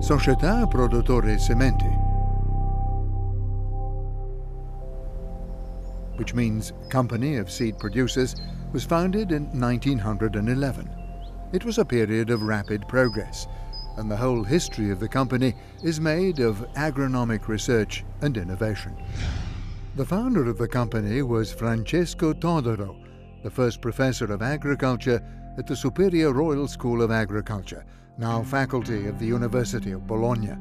Società Produttori Sementi, which means Company of Seed Producers, was founded in 1911. It was a period of rapid progress, and the whole history of the company is made of agronomic research and innovation. The founder of the company was Francesco Todaro, the first professor of agriculture at the Superior Royal School of Agriculture, now faculty of the University of Bologna.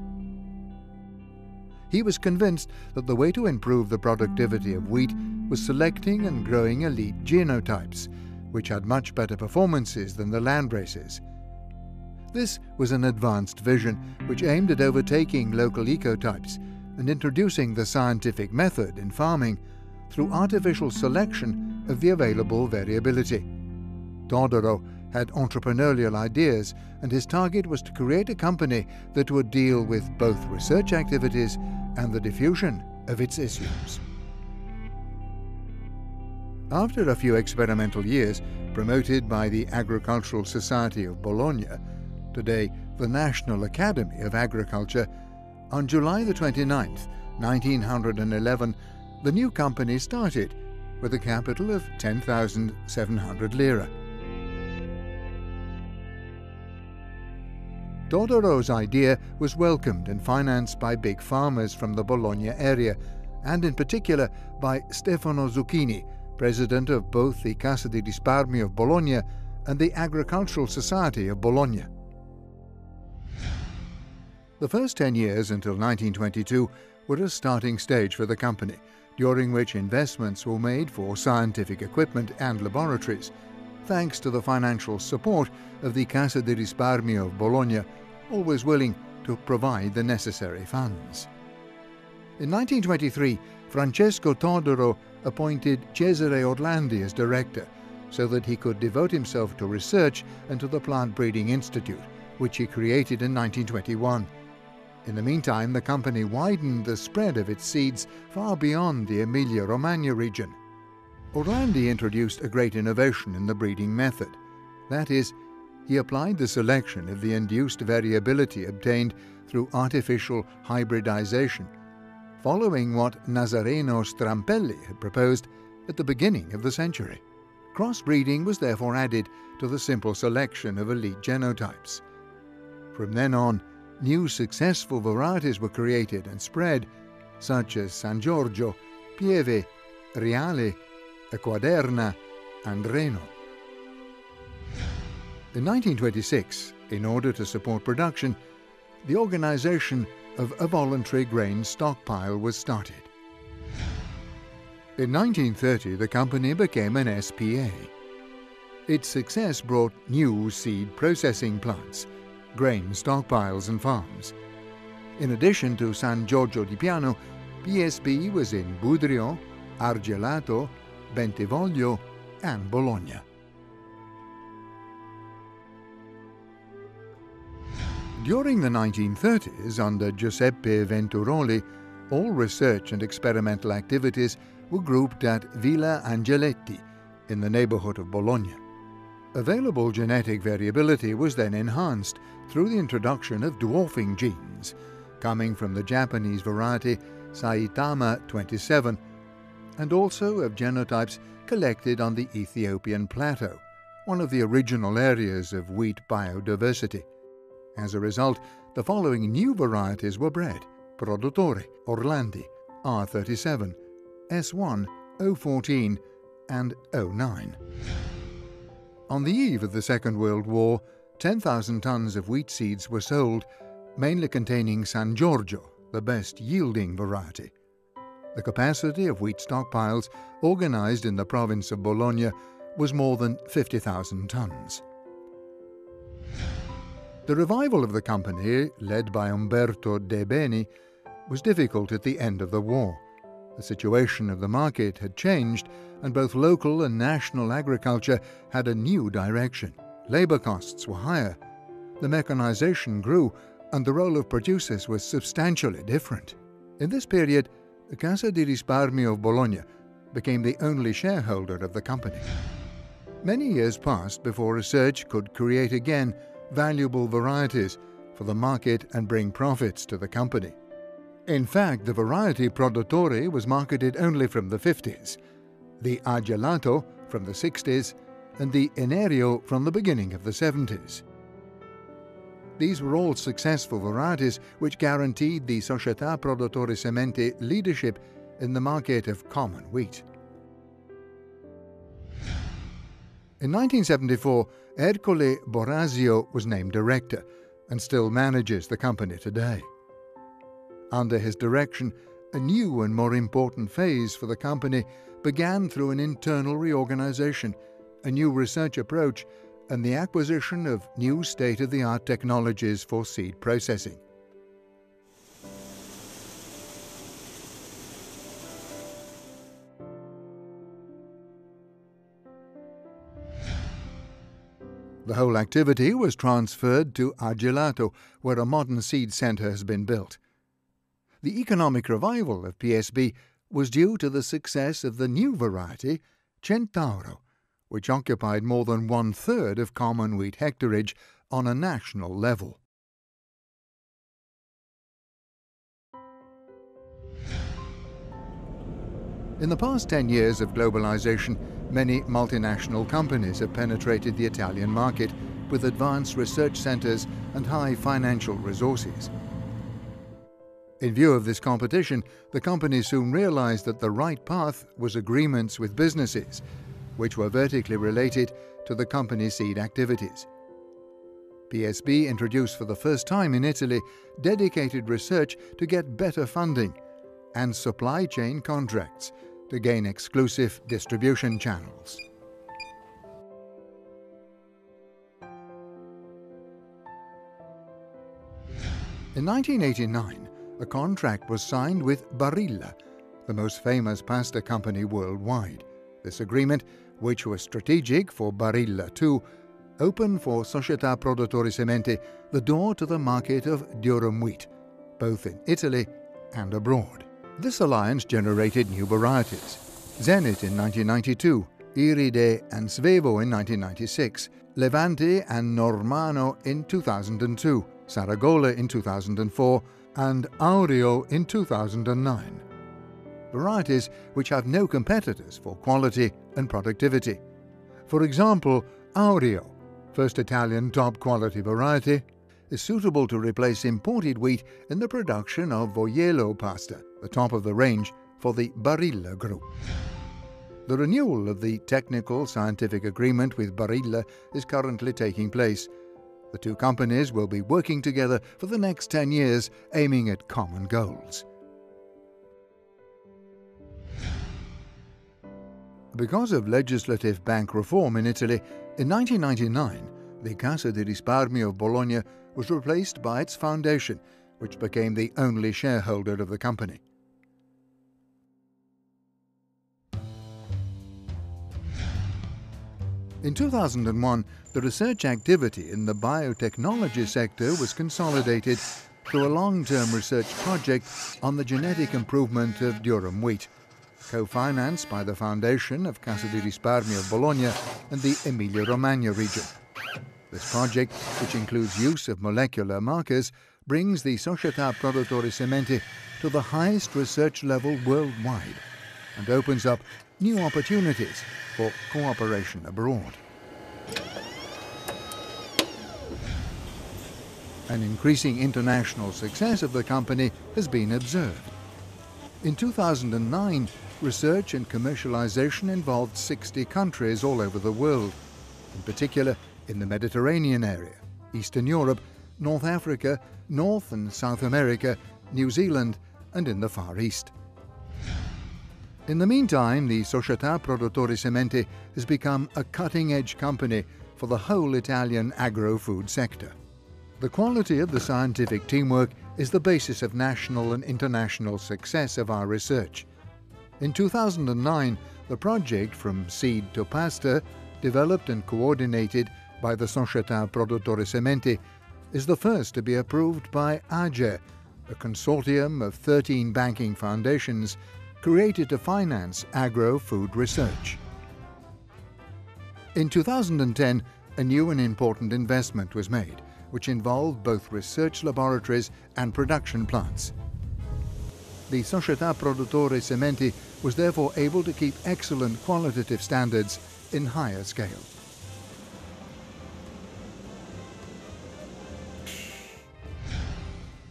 He was convinced that the way to improve the productivity of wheat was selecting and growing elite genotypes, which had much better performances than the landraces. This was an advanced vision which aimed at overtaking local ecotypes and introducing the scientific method in farming through artificial selection of the available variability. Todaro had entrepreneurial ideas, and his target was to create a company that would deal with both research activities and the diffusion of its issues. After a few experimental years, promoted by the Agricultural Society of Bologna, today the National Academy of Agriculture, on July the 29th, 1911, the new company started with a capital of 10,700 lira. Todaro's idea was welcomed and financed by big farmers from the Bologna area, and in particular by Stefano Zucchini, president of both the Cassa di Risparmio of Bologna and the Agricultural Society of Bologna. The first 10 years until 1922 were a starting stage for the company, during which investments were made for scientific equipment and laboratories, thanks to the financial support of the Cassa di Risparmio of Bologna, always willing to provide the necessary funds. In 1923, Francesco Todaro appointed Cesare Orlandi as director, so that he could devote himself to research and to the Plant Breeding Institute, which he created in 1921. In the meantime, the company widened the spread of its seeds far beyond the Emilia-Romagna region. Orlandi introduced a great innovation in the breeding method. That is, he applied the selection of the induced variability obtained through artificial hybridization, following what Nazareno Strampelli had proposed at the beginning of the century. Crossbreeding was therefore added to the simple selection of elite genotypes. From then on, new successful varieties were created and spread, such as San Giorgio, Pieve, Reale, Equaderna, and Reno. In 1926, in order to support production, the organization of a voluntary grain stockpile was started. In 1930, the company became an SPA. Its success brought new seed processing plants, grain stockpiles and farms. In addition to San Giorgio di Piano, PSB was in Budrio, Argelato, Bentivoglio, and Bologna. During the 1930s, under Giuseppe Venturoli, all research and experimental activities were grouped at Villa Angeletti, in the neighborhood of Bologna. Available genetic variability was then enhanced through the introduction of dwarfing genes, coming from the Japanese variety Saitama 27, and also of genotypes collected on the Ethiopian plateau, one of the original areas of wheat biodiversity. As a result, the following new varieties were bred: Produttori, Orlandi, R37, S1, O14, and O9. On the eve of the Second World War, 10,000 tons of wheat seeds were sold, mainly containing San Giorgio, the best yielding variety. The capacity of wheat stockpiles, organized in the province of Bologna, was more than 50,000 tons. The revival of the company, led by Umberto De Beni, was difficult at the end of the war. The situation of the market had changed, and both local and national agriculture had a new direction. Labor costs were higher, the mechanization grew, and the role of producers was substantially different. In this period, the Cassa di Risparmio of Bologna became the only shareholder of the company. Many years passed before research could create again valuable varieties for the market and bring profits to the company. In fact, the variety Produttori was marketed only from the 50s, the Agelato from the 60s, and the Enerio from the beginning of the 70s. These were all successful varieties which guaranteed the Società Produttori Sementi leadership in the market of common wheat. In 1974, Ercole Borazio was named director and still manages the company today. Under his direction, a new and more important phase for the company began through an internal reorganization, a new research approach, and the acquisition of new state-of-the-art technologies for seed processing. The whole activity was transferred to Agelato, where a modern seed centre has been built. The economic revival of PSB was due to the success of the new variety, Centauro, which occupied more than 1/3 of common wheat hectarage on a national level. In the past 10 years of globalization, many multinational companies have penetrated the Italian market with advanced research centers and high financial resources. In view of this competition, the company soon realized that the right path was agreements with businesses, which were vertically related to the company's seed activities. PSB introduced for the first time in Italy dedicated research to get better funding and supply chain contracts to gain exclusive distribution channels. In 1989, a contract was signed with Barilla, the most famous pasta company worldwide. This agreement, which was strategic for Barilla too, opened for Società Produttori Sementi the door to the market of durum wheat, both in Italy and abroad. This alliance generated new varieties: Zenit in 1992, Iride and Svevo in 1996, Levante and Normanno in 2002, Saragola in 2004, and Aureo in 2009. Varieties which have no competitors for quality and productivity. For example, Aureo, first Italian top-quality variety, is suitable to replace imported wheat in the production of Vogliello pasta, the top of the range for the Barilla group. The renewal of the technical scientific agreement with Barilla is currently taking place. The two companies will be working together for the next 10 years, aiming at common goals. Because of legislative bank reform in Italy, in 1999, the Cassa di Risparmio of Bologna was replaced by its foundation, which became the only shareholder of the company. In 2001, the research activity in the biotechnology sector was consolidated through a long-term research project on the genetic improvement of durum wheat, co-financed by the foundation of Cassa di Risparmio of Bologna and the Emilia-Romagna region. This project, which includes use of molecular markers, brings the Società Produttori Sementi to the highest research level worldwide and opens up new opportunities for cooperation abroad. An increasing international success of the company has been observed. In 2009, research and commercialization involved 60 countries all over the world, in particular in the Mediterranean area, Eastern Europe, North Africa, North and South America, New Zealand, and in the Far East. In the meantime, the Società Produttori Sementi has become a cutting-edge company for the whole Italian agro-food sector. The quality of the scientific teamwork is the basis of national and international success of our research. In 2009, the project From Seed to Pasta, developed and coordinated by the Società Produttori Sementi, is the first to be approved by AGE, a consortium of 13 banking foundations created to finance agro-food research. In 2010, a new and important investment was made, which involve both research laboratories and production plants. The Società Produttori Sementi was therefore able to keep excellent qualitative standards in higher scale.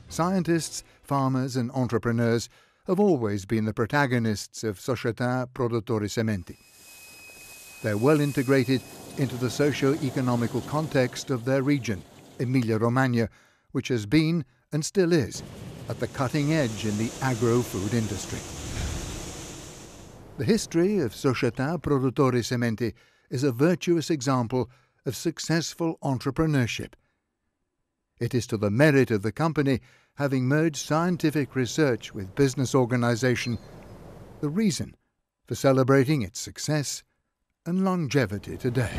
Scientists, farmers and entrepreneurs have always been the protagonists of Società Produttori Sementi. They're well integrated into the socio-economical context of their region, Emilia-Romagna, which has been, and still is, at the cutting edge in the agro-food industry. The history of Società Produttori Sementi is a virtuous example of successful entrepreneurship. It is to the merit of the company, having merged scientific research with business organization, the reason for celebrating its success and longevity today.